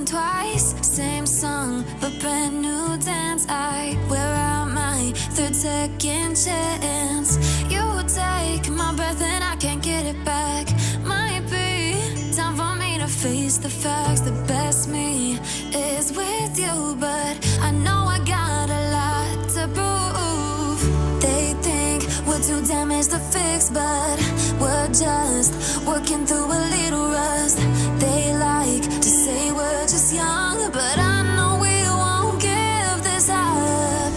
twice, same song, but brand new dance. I wear out my third second chance. You take my breath and I can't get it back. Might be time for me to face the facts. The best me is with you, but I know I got a lot to prove. They think we're too damaged to fix, but we're just working through a little rust. They like to say we're just young, but I know we won't give this up.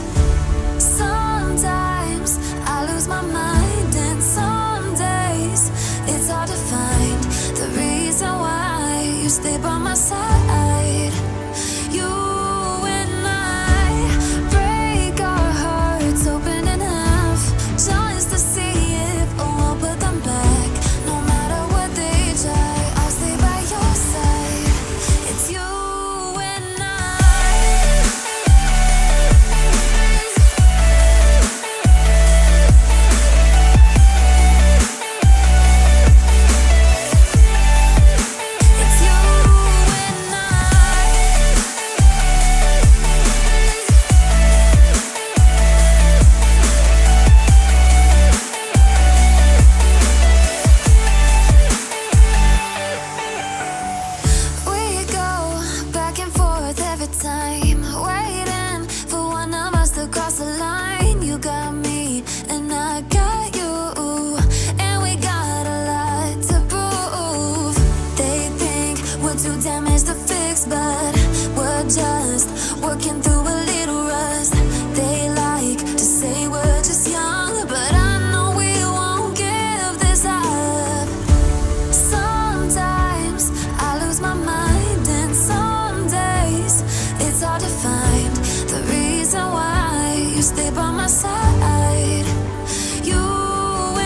Sometimes I lose my mind, and some days it's hard to find the reason why you stay by my side. You and I break our hearts open in half, just to see if we'll put them back. No matter what they try, I'll stay by your side. It's you and I. It's you and I. We go back and forth every time, waiting for one of us to cross the line. You got me and I got you, and we got a lot to prove. They think we're too damaged to fix, but we're just working through a little rust. They like to say we're just young, but I know we won't give this up. Sometimes I lose my mind, and some days it's hard to find the reason why you stay by my side. You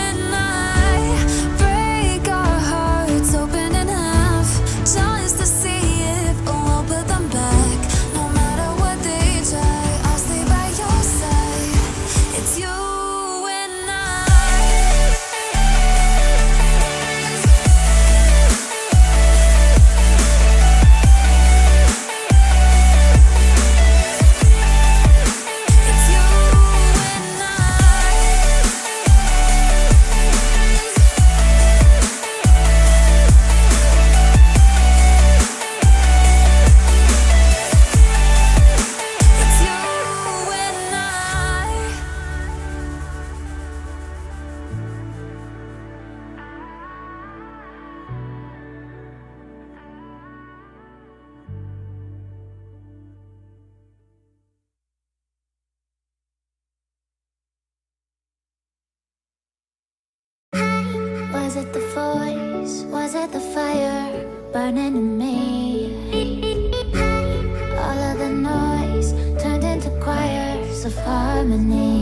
and I break our hearts open in half, just to see if we'll put them back. No matter what they try, I'll stay by your side. It's you and I. It's you and I. It's you and I. Was it the voice? Was it the fire burning in me? All of the noise turned into choirs of harmony.